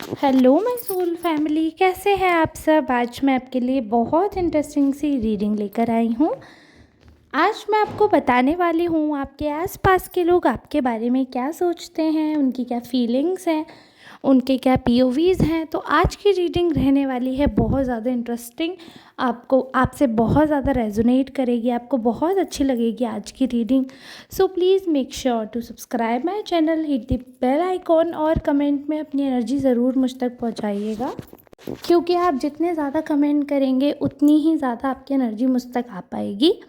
Hello my soul family, कैसे हैं आप सब। आज मैं आपके लिए बहुत इंटरेस्टिंग सी रीडिंग लेकर आई हूँ। आज मैं आपको बताने वाली हूँ आपके आसपास के लोग आपके बारे में क्या सोचते हैं, उनकी क्या फीलिंग्स हैं, उनके क्या पीओवीज़ हैं। तो आज की रीडिंग रहने वाली है बहुत ज़्यादा इंटरेस्टिंग। आपको आपसे बहुत ज़्यादा रेजोनेट करेगी, आपको बहुत अच्छी लगेगी आज की reading. So please make sure to subscribe my channel, hit the bell icon और कमेंट में अपनी एनर्जी ज़रूर मुझ तक पहुँचाइएगा, क्योंकि आप जितने ज़्यादा कमेंट करेंगे उतनी ही ज़्यादा आपकी एनर्जी मुझ तक आ पाएगी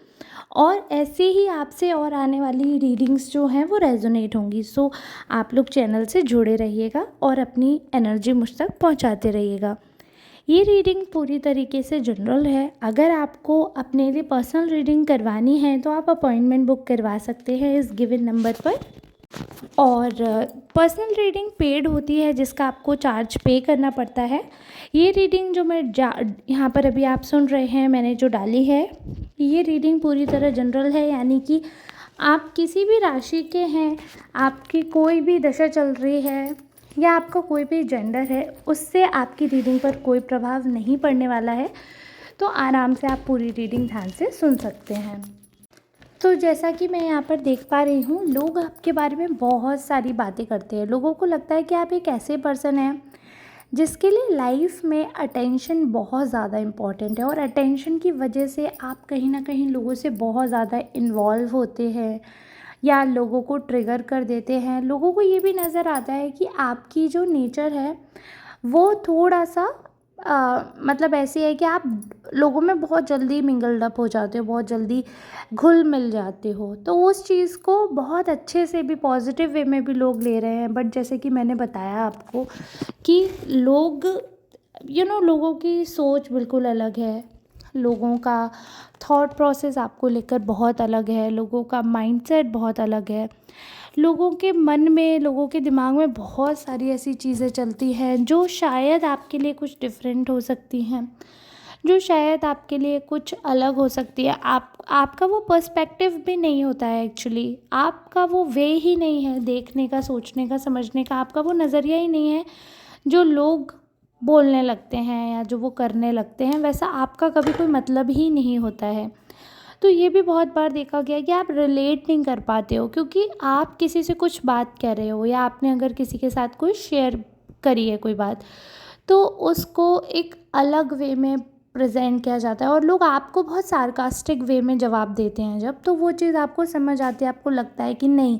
और ऐसे ही आपसे और आने वाली रीडिंग्स जो हैं वो रेजोनेट होंगी। सो आप लोग चैनल से जुड़े रहिएगा और अपनी एनर्जी मुझ तक पहुंचाते रहिएगा। ये रीडिंग पूरी तरीके से जनरल है। अगर आपको अपने लिए पर्सनल रीडिंग करवानी है तो आप अपॉइंटमेंट बुक करवा सकते हैं इस गिवन नंबर पर। और पर्सनल रीडिंग पेड होती है, जिसका आपको चार्ज पे करना पड़ता है। ये रीडिंग जो मैं यहाँ पर अभी आप सुन रहे हैं, मैंने जो डाली है, ये रीडिंग पूरी तरह जनरल है, यानी कि आप किसी भी राशि के हैं, आपकी कोई भी दशा चल रही है या आपका कोई भी जेंडर है, उससे आपकी रीडिंग पर कोई प्रभाव नहीं पड़ने वाला है। तो आराम से आप पूरी रीडिंग ध्यान से सुन सकते हैं। तो जैसा कि मैं यहाँ पर देख पा रही हूँ, लोग आपके बारे में बहुत सारी बातें करते हैं। लोगों को लगता है कि आप एक ऐसे पर्सन हैं जिसके लिए लाइफ में अटेंशन बहुत ज़्यादा इम्पॉर्टेंट है, और अटेंशन की वजह से आप कहीं ना कहीं लोगों से बहुत ज़्यादा इन्वॉल्व होते हैं या लोगों को ट्रिगर कर देते हैं। लोगों को ये भी नज़र आता है कि आपकी जो नेचर है वो थोड़ा सा मतलब ऐसी है कि आप लोगों में बहुत जल्दी मिंगल्ड अप हो जाते हो, बहुत जल्दी घुल मिल जाते हो। तो उस चीज़ को बहुत अच्छे से भी पॉजिटिव वे में भी लोग ले रहे हैं। बट जैसे कि मैंने बताया आपको कि लोग लोगों की सोच बिल्कुल अलग है, लोगों का थॉट प्रोसेस आपको लेकर बहुत अलग है, लोगों का माइंडसेट बहुत अलग है। लोगों के मन में, लोगों के दिमाग में बहुत सारी ऐसी चीज़ें चलती हैं जो शायद आपके लिए कुछ डिफरेंट हो सकती हैं, जो शायद आपके लिए कुछ अलग हो सकती है। आपका वो पर्सपेक्टिव भी नहीं होता है एक्चुअली, आपका वो वे ही नहीं है देखने का, सोचने का, समझने का, आपका वो नज़रिया ही नहीं है। जो लोग बोलने लगते हैं या जो वो करने लगते हैं, वैसा आपका कभी कोई मतलब ही नहीं होता है। तो ये भी बहुत बार देखा गया है कि आप रिलेट नहीं कर पाते हो, क्योंकि आप किसी से कुछ बात कह रहे हो या आपने अगर किसी के साथ कोई शेयर करी है कोई बात, तो उसको एक अलग वे में प्रेजेंट किया जाता है और लोग आपको बहुत सार्कास्टिक वे में जवाब देते हैं। जब तो वो चीज़ आपको समझ आती है, आपको लगता है कि नहीं,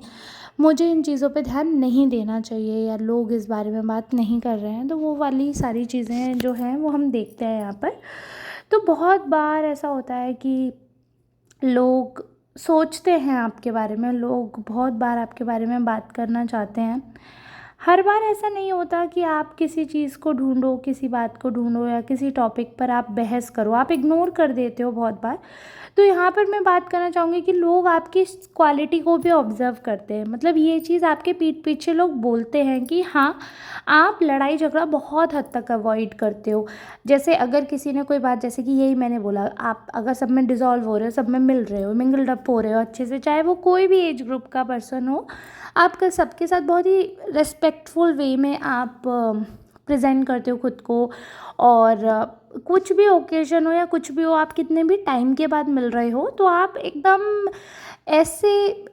मुझे इन चीज़ों पे ध्यान नहीं देना चाहिए या लोग इस बारे में बात नहीं कर रहे हैं, तो वो वाली सारी चीज़ें जो हैं वो हम देखते हैं यहाँ पर। तो बहुत बार ऐसा होता है कि लोग सोचते हैं आपके बारे में, लोग बहुत बार आपके बारे में बात करना चाहते हैं। हर बार ऐसा नहीं होता कि आप किसी चीज़ को ढूंढो, किसी बात को ढूंढो या किसी टॉपिक पर आप बहस करो, आप इग्नोर कर देते हो बहुत बार। तो यहाँ पर मैं बात करना चाहूँगी कि लोग आपकी क्वालिटी को भी ऑब्जर्व करते हैं। मतलब ये चीज़ आपके पीठ पीछे लोग बोलते हैं कि हाँ, आप लड़ाई झगड़ा बहुत हद तक अवॉइड करते हो। जैसे अगर किसी ने कोई बात, जैसे कि यही मैंने बोला, आप अगर सब में डिज़ोल्व हो रहे हो, सब में मिल रहे हो, मिंगल्ड अप हो रहे हो अच्छे से, चाहे वो कोई भी एज ग्रुप का पर्सन हो, आपका सबके साथ बहुत ही रिस्पेक्टफुल वे में आप प्रेजेंट करते हो खुद को। और कुछ भी ओकेजन हो या कुछ भी हो, आप कितने भी टाइम के बाद मिल रहे हो, तो आप एकदम ऐसे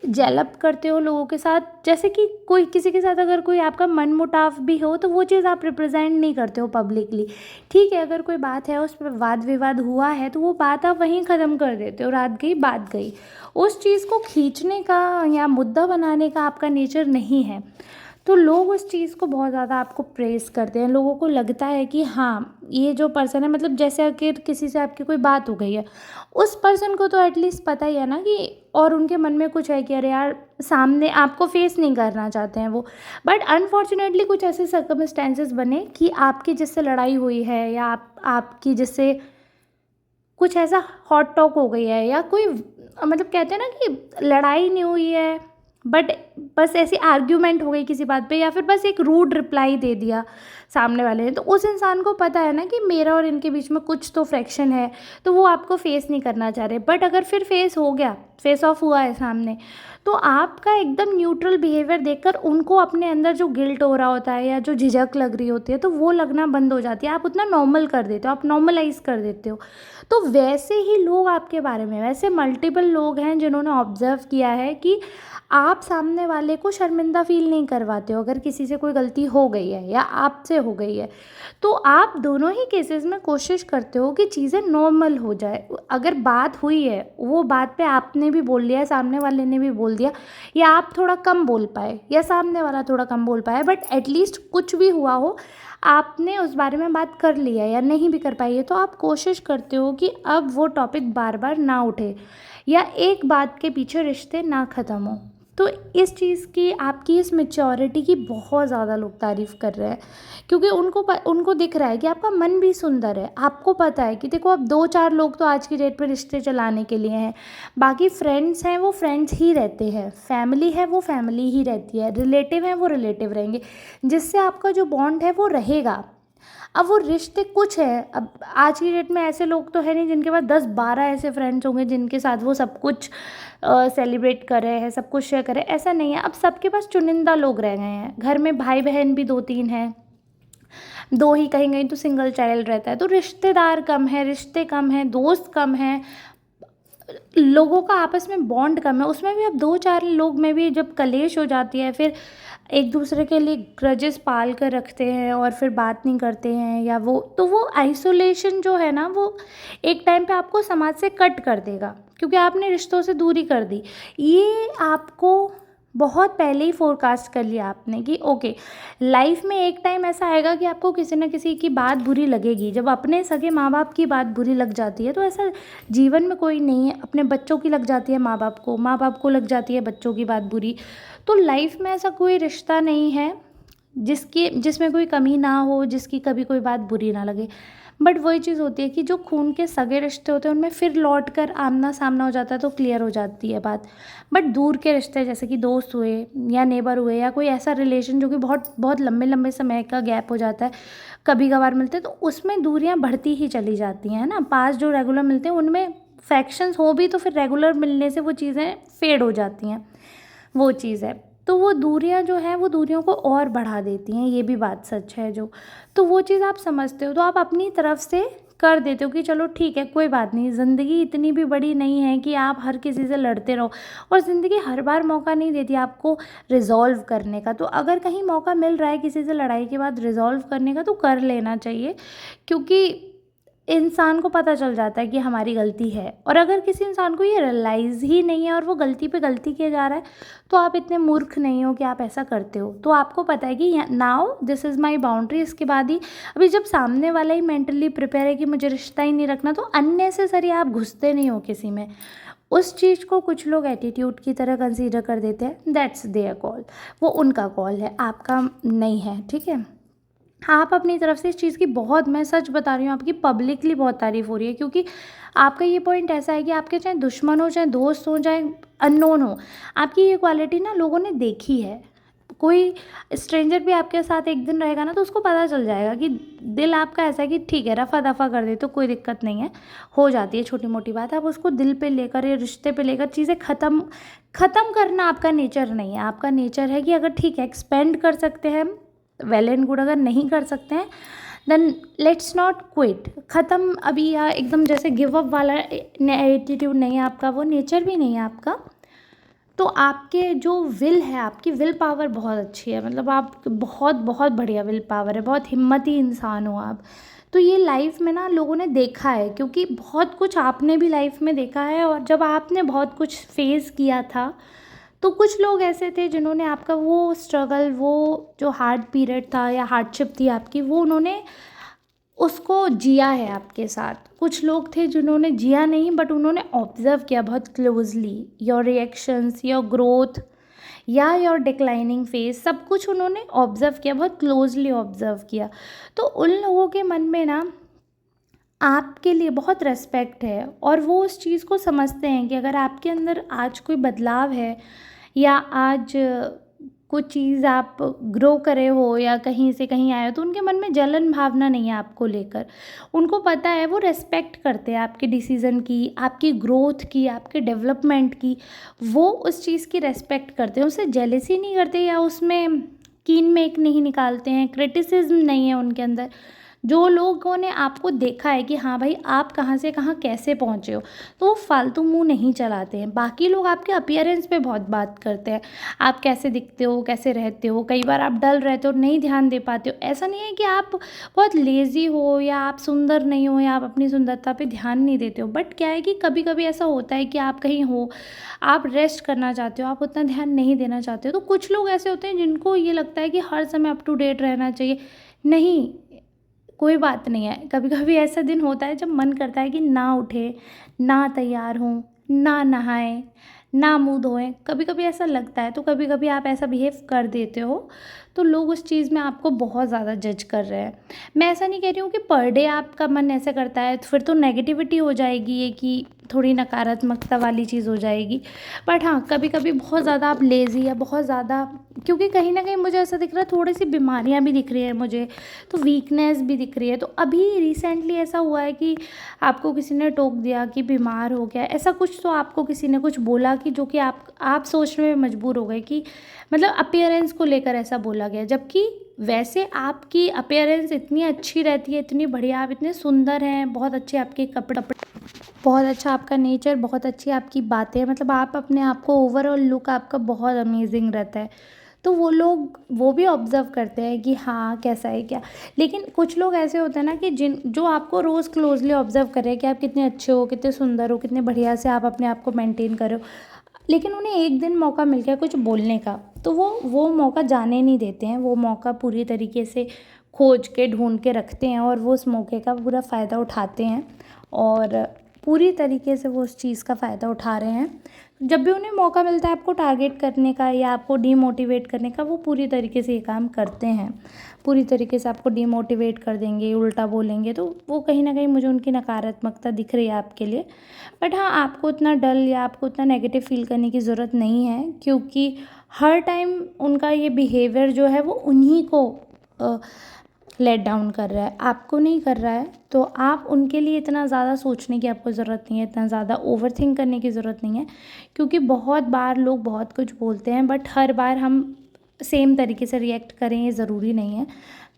जेलअप करते हो लोगों के साथ, जैसे कि कोई किसी के साथ अगर कोई आपका मन मुटाव भी हो तो वो चीज़ आप रिप्रेजेंट नहीं करते हो पब्लिकली। ठीक है, अगर कोई बात है, उस पर वाद विवाद हुआ है, तो वो बात आप वहीं ख़त्म कर देते हो, रात गई बात गई। उस चीज़ को खींचने का या मुद्दा बनाने का आपका नेचर नहीं है। तो लोग उस चीज़ को बहुत ज़्यादा आपको प्रेज़ करते हैं। लोगों को लगता है कि हाँ, ये जो पर्सन है, मतलब जैसे अगर किसी से आपकी कोई बात हो गई है, उस पर्सन को तो एटलीस्ट पता ही है ना कि, और उनके मन में कुछ है कि अरे यार, सामने आपको फेस नहीं करना चाहते हैं वो। बट अनफॉर्चुनेटली कुछ ऐसे सर्कमस्टेंसेस बने कि आपकी जिससे लड़ाई हुई है या आपकी जिससे कुछ ऐसा हॉट टॉक हो गई है, या कोई मतलब कहते हैं ना कि लड़ाई नहीं हुई है, बट बस ऐसी आर्ग्यूमेंट हो गई किसी बात पे, या फिर बस एक रूड रिप्लाई दे दिया सामने वाले ने, तो उस इंसान को पता है ना कि मेरा और इनके बीच में कुछ तो फ्रैक्शन है, तो वो आपको फेस नहीं करना चाह रहे। बट अगर फिर फेस हो गया, फेस ऑफ हुआ है सामने, तो आपका एकदम न्यूट्रल बिहेवियर देखकर उनको अपने अंदर जो गिल्ट हो रहा होता है या जो झिझक लग रही होती है, तो वो लगना बंद हो जाती है। आप उतना नॉर्मल कर देते हो, आप नॉर्मलाइज कर देते हो। तो वैसे ही लोग आपके बारे में, वैसे मल्टीपल लोग हैं जिन्होंने ऑब्जर्व किया है कि आप सामने वाले को शर्मिंदा फील नहीं करवाते हो अगर किसी से कोई गलती हो गई है या आपसे हो गई है। तो आप दोनों ही केसेस में कोशिश करते हो कि चीज़ें नॉर्मल हो जाए। अगर बात हुई है, वो बात पे आपने भी बोल लिया, सामने वाले ने भी बोल दिया, या आप थोड़ा कम बोल पाए या सामने वाला थोड़ा कम बोल पाया, बट एटलीस्ट कुछ भी हुआ हो, आपने उस बारे में बात कर लिया या नहीं भी कर पाई है, तो आप कोशिश करते हो कि अब वो टॉपिक बार बार ना उठे या एक बात के पीछे रिश्ते ना ख़त्म हो। तो इस चीज़ की, आपकी इस मैच्योरिटी की बहुत ज़्यादा लोग तारीफ़ कर रहे हैं, क्योंकि उनको दिख रहा है कि आपका मन भी सुंदर है। आपको पता है कि देखो, अब 2-4 लोग तो आज की डेट पे रिश्ते चलाने के लिए हैं, बाकी फ्रेंड्स हैं वो फ्रेंड्स ही रहते हैं, फैमिली है वो फैमिली ही रहती है, रिलेटिव हैं वो रिलेटिव रहेंगे, जिससे आपका जो बॉन्ड है वो रहेगा। अब वो रिश्ते कुछ है, अब आज की डेट में ऐसे लोग तो है नहीं जिनके पास 10-12 ऐसे फ्रेंड्स होंगे जिनके साथ वो सब कुछ सेलिब्रेट कर रहे हैं, सब कुछ शेयर कर रहे हैं, ऐसा नहीं है। अब सबके पास चुनिंदा लोग रह गए हैं, घर में भाई बहन भी 2-3 हैं, 2 ही कहीं कहीं तो सिंगल चाइल्ड रहता है, तो रिश्तेदार कम है, रिश्ते कम हैं, दोस्त कम हैं, लोगों का आपस में बॉन्ड कम है। उसमें भी अब 2-4 लोग में भी जब कलेश हो जाती है, फिर एक दूसरे के लिए ग्रजेस पाल कर रखते हैं और फिर बात नहीं करते हैं, या वो, तो वो आइसोलेशन जो है ना, वो एक टाइम पे आपको समाज से कट कर देगा, क्योंकि आपने रिश्तों से दूरी कर दी। ये आपको बहुत पहले ही फोरकास्ट कर लिया आपने कि ओके, लाइफ में एक टाइम ऐसा आएगा कि आपको किसी न किसी की बात बुरी लगेगी। जब अपने सगे माँ बाप की बात बुरी लग जाती है, तो ऐसा जीवन में कोई नहीं है, अपने बच्चों की लग जाती है माँ बाप को लग जाती है बच्चों की बात बुरी। तो लाइफ में ऐसा कोई रिश्ता नहीं है जिसमें कोई कमी ना हो, जिसकी कभी कोई बात बुरी ना लगे। बट वही चीज़ होती है कि जो खून के सगे रिश्ते होते हैं, उनमें फिर लौट कर आमना सामना हो जाता है, तो क्लियर हो जाती है बात। बट दूर के रिश्ते, जैसे कि दोस्त हुए या नेबर हुए या कोई ऐसा रिलेशन जो कि बहुत बहुत लंबे लंबे समय का गैप हो जाता है, कभी कभार मिलते हैं, तो उसमें दूरियां बढ़ती ही चली जाती हैं, है ना। पास जो रेगुलर मिलते हैं उनमें फैक्शंस हो भी, तो फिर रेगुलर मिलने से वो चीज़ें फेड हो जाती हैं, वो चीज़ है। तो वो दूरियां जो हैं, वो दूरियों को और बढ़ा देती हैं, ये भी बात सच है जो। तो वो चीज़ आप समझते हो, तो आप अपनी तरफ से कर देते हो कि चलो ठीक है, कोई बात नहीं, ज़िंदगी इतनी भी बड़ी नहीं है कि आप हर किसी से लड़ते रहो, और ज़िंदगी हर बार मौका नहीं देती आपको रिज़ॉल्व करने का। तो अगर कहीं मौका मिल रहा है किसी से लड़ाई के बाद रिज़ॉल्व करने का, तो कर लेना चाहिए, क्योंकि इंसान को पता चल जाता है कि हमारी गलती है। और अगर किसी इंसान को ये रियलाइज़ ही नहीं है और वो गलती पे गलती किए जा रहा है, तो आप इतने मूर्ख नहीं हो कि आप ऐसा करते हो। तो आपको पता है कि now this is my boundary, इसके बाद ही, अभी जब सामने वाला ही मेंटली प्रिपेयर है कि मुझे रिश्ता ही नहीं रखना, तो अननेसेसरी आप घुसते नहीं हो किसी में। उस चीज़ को कुछ लोग एटीट्यूड की तरह कंसीडर कर देते हैं, दैट्स देयर कॉल, वो उनका कॉल है, आपका नहीं है, ठीक है। आप अपनी तरफ से इस चीज़ की बहुत, मैं सच बता रही हूँ, आपकी पब्लिकली बहुत तारीफ़ हो रही है, क्योंकि आपका ये पॉइंट ऐसा है कि आपके चाहे दुश्मन हो, चाहे दोस्त हो, चाहे अननोन हो, आपकी ये क्वालिटी ना लोगों ने देखी है। कोई स्ट्रेंजर भी आपके साथ एक दिन रहेगा ना, तो उसको पता चल जाएगा कि दिल आपका ऐसा है कि ठीक है, रफ़ा दफ़ा कर दे तो कोई दिक्कत नहीं है, हो जाती है छोटी मोटी बात। आप उसको दिल पे लेकर या रिश्ते पे लेकर चीज़ें ख़त्म करना आपका नेचर नहीं है। आपका नेचर है कि अगर ठीक है, एक्सपेंड कर सकते हैं, वेल एंड गुड, अगर नहीं कर सकते हैं देन लेट्स नॉट क्विट, ख़त्म अभी, या एकदम जैसे गिव अप वाला एटीट्यूड नहीं है आपका, वो नेचर भी नहीं है आपका। तो आपके जो विल है, आपकी विल पावर बहुत अच्छी है, मतलब आप बहुत बहुत बढ़िया विल पावर है, बहुत हिम्मती इंसान हो आप। तो ये लाइफ में ना लोगों ने देखा है, क्योंकि बहुत कुछ आपने भी लाइफ में देखा है, और जब आपने बहुत कुछ फेस किया था, तो कुछ लोग ऐसे थे जिन्होंने आपका वो स्ट्रगल, वो जो हार्ड पीरियड था या हार्डशिप थी आपकी, वो उन्होंने उसको जिया है आपके साथ। कुछ लोग थे जिन्होंने जिया नहीं, बट उन्होंने ऑब्ज़र्व किया बहुत closely your reactions, your growth या योर डिक्लाइनिंग फेज, सब कुछ उन्होंने ऑब्ज़र्व किया, बहुत क्लोजली ऑब्ज़र्व किया। तो उन लोगों के मन में ना आपके लिए बहुत रेस्पेक्ट है, और वो उस चीज़ को समझते हैं कि अगर आपके अंदर आज कोई बदलाव है, या आज कुछ चीज़ आप ग्रो करे हो या कहीं से कहीं आए हो, तो उनके मन में जलन भावना नहीं है आपको लेकर। उनको पता है, वो रिस्पेक्ट करते हैं आपके डिसीज़न की, आपकी ग्रोथ की, आपके डेवलपमेंट की। वो उस चीज़ की रिस्पेक्ट करते हैं, उससे जेलसी नहीं करते या उसमें कीन मेक नहीं निकालते हैं, क्रिटिसिज्म नहीं है उनके अंदर। जो लोगों ने आपको देखा है कि हाँ भाई आप कहाँ से कहाँ कैसे पहुँचे हो, तो वो फालतू मुंह नहीं चलाते हैं। बाकी लोग आपके अपीयरेंस पे बहुत बात करते हैं, आप कैसे दिखते हो, कैसे रहते हो, कई बार आप डल रहते हो, नहीं ध्यान दे पाते हो। ऐसा नहीं है कि आप बहुत लेज़ी हो या आप सुंदर नहीं हो या आप अपनी सुंदरता पे ध्यान नहीं देते हो, बट क्या है कि कभी कभी ऐसा होता है कि आप कहीं हो, आप रेस्ट करना चाहते हो, आप उतना ध्यान नहीं देना चाहते हो। तो कुछ लोग ऐसे होते हैं जिनको ये लगता है कि हर समय अप टू डेट रहना चाहिए। नहीं, कोई बात नहीं है। कभी कभी ऐसा दिन होता है जब मन करता है कि ना उठे, ना तैयार हों, ना नहाएं, ना मुँह धोएं। कभी कभी ऐसा लगता है, तो कभी कभी आप ऐसा बिहेव कर देते हो तो लोग उस चीज़ में आपको बहुत ज़्यादा जज कर रहे हैं। मैं ऐसा नहीं कह रही हूँ कि पर डे आपका मन ऐसा करता है तो फिर तो नेगेटिविटी हो जाएगी, ये कि थोड़ी नकारात्मकता वाली चीज़ हो जाएगी। बट हाँ, कभी कभी बहुत ज़्यादा आप लेज़ी या बहुत ज़्यादा, क्योंकि कहीं ना कहीं मुझे ऐसा दिख रहा है, थोड़ी सी बीमारियाँ भी दिख रही है मुझे, तो वीकनेस भी दिख रही है। तो अभी रिसेंटली ऐसा हुआ है कि आपको किसी ने टोक दिया कि बीमार हो गया, ऐसा कुछ तो आपको किसी ने कुछ बोला कि जो कि आप सोचने में मजबूर हो गए कि मतलब अपीयरेंस को लेकर ऐसा बोला गया। जबकि वैसे आपकी अपीयरेंस इतनी अच्छी रहती है, इतनी बढ़िया, आप इतने सुंदर हैं, बहुत अच्छे आपके कपड़े, बहुत अच्छा आपका नेचर, बहुत अच्छी आपकी बातें, मतलब आप अपने आप को ओवरऑल लुक आपका बहुत अमेजिंग रहता है। तो वो लोग वो भी ऑब्ज़र्व करते हैं कि हाँ कैसा है क्या। लेकिन कुछ लोग ऐसे होते हैं ना कि जो आपको रोज़ क्लोजली ऑब्ज़र्व कर रहे हैं कि आप कितने अच्छे हो, कितने सुंदर हो, कितने बढ़िया से आप अपने आप को मेंटेन कर रहे हो, लेकिन उन्हें एक दिन मौका मिल गया कुछ बोलने का, तो वो मौका जाने नहीं देते हैं। वो मौका पूरी तरीके से खोज के ढूंढ के रखते हैं और वो उस मौके का पूरा फ़ायदा उठाते हैं और पूरी तरीके से वो उस चीज़ का फ़ायदा उठा रहे हैं। जब भी उन्हें मौका मिलता है आपको टारगेट करने का या आपको डीमोटिवेट करने का, वो पूरी तरीके से ये काम करते हैं। पूरी तरीके से आपको डीमोटिवेट कर देंगे, उल्टा बोलेंगे, तो वो कहीं न कहीं मुझे उनकी नकारात्मकता दिख रही है आपके लिए। बट हाँ, आपको इतना डल या आपको इतना नेगेटिव फ़ील करने की ज़रूरत नहीं है, क्योंकि हर टाइम उनका ये बिहेवियर जो है वो उन्हीं को लेट डाउन कर रहा है, आपको नहीं कर रहा है। तो आप उनके लिए इतना ज़्यादा सोचने की आपको ज़रूरत नहीं है, इतना ज़्यादा ओवरथिंक करने की ज़रूरत नहीं है, क्योंकि बहुत बार लोग बहुत कुछ बोलते हैं, बट हर बार हम सेम तरीके से रिएक्ट करें ये ज़रूरी नहीं है।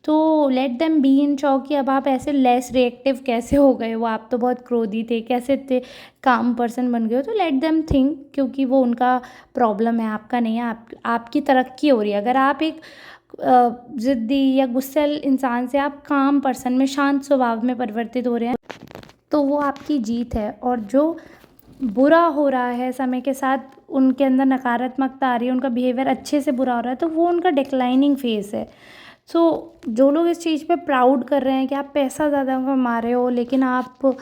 तो let them be in shock कि अब आप ऐसे लेस रिएक्टिव कैसे हो गए हो, आप तो बहुत क्रोधी थे, कैसे इतने काम पर्सन बन गए हो। तो लेट देम थिंक, क्योंकि वो उनका प्रॉब्लम है, आपका नहीं है। आपकी तरक्की हो रही है। अगर आप एक ज़िद्दी या गुस्सैल इंसान से आप काम पर्सन में, शांत स्वभाव में परिवर्तित हो रहे हैं, तो वो आपकी जीत है। और जो बुरा हो रहा है समय के साथ, उनके अंदर नकारात्मकता आ रही है, उनका बिहेवियर अच्छे से बुरा हो रहा है, तो वो उनका डिक्लाइनिंग फेज़ है। सो जो लोग इस चीज़ पे प्राउड कर रहे हैं कि आप पैसा ज़्यादा कमा रहे हो लेकिन आप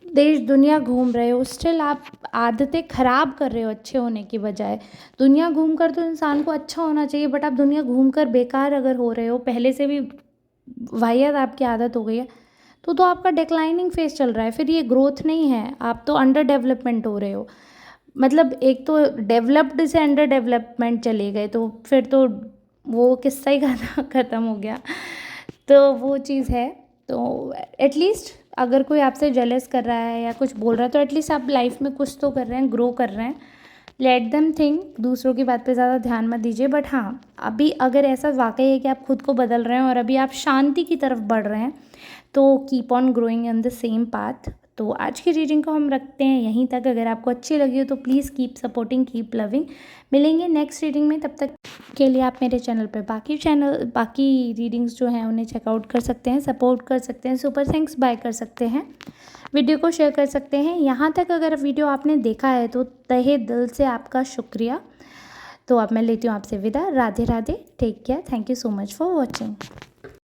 देश दुनिया घूम रहे हो, स्टिल आप आदतें ख़राब कर रहे हो अच्छे होने की बजाय। दुनिया घूम कर तो इंसान को अच्छा होना चाहिए, बट आप दुनिया घूम कर बेकार अगर हो रहे हो, पहले से भी वाहियात आपकी आदत हो गई है, तो आपका डिक्लाइनिंग फेज़ चल रहा है। फिर ये ग्रोथ नहीं है, आप तो अंडर डेवलपमेंट हो रहे हो। मतलब एक तो डेवलप्ड से अंडर डेवलपमेंट चले गए, तो फिर तो वो किस्सा ही ख़त्म हो गया। तो वो चीज़ है। तो एटलीस्ट अगर कोई आपसे जेलस कर रहा है या कुछ बोल रहा है, तो एटलीस्ट आप लाइफ में कुछ तो कर रहे हैं, ग्रो कर रहे हैं। लेट देम थिंक, दूसरों की बात पे ज़्यादा ध्यान मत दीजिए। बट हाँ, अभी अगर ऐसा वाकई है कि आप खुद को बदल रहे हैं और अभी आप शांति की तरफ बढ़ रहे हैं, तो keep on growing on the same path. तो आज की रीडिंग को हम रखते हैं यहीं तक। अगर आपको अच्छी लगी हो तो please keep supporting, keep loving. मिलेंगे नेक्स्ट रीडिंग में, तब तक के लिए आप मेरे चैनल पर बाकी रीडिंग्स जो हैं उन्हें चेकआउट कर सकते हैं, सपोर्ट कर सकते हैं, सुपर थैंक्स बाय कर सकते हैं, वीडियो को शेयर कर सकते हैं। यहाँ तक अगर वीडियो आपने देखा है तो तहे दिल से आपका शुक्रिया। तो अब मैं लेती हूँ आपसे विदा। Radhe Radhe, take care, thank you so much for watching.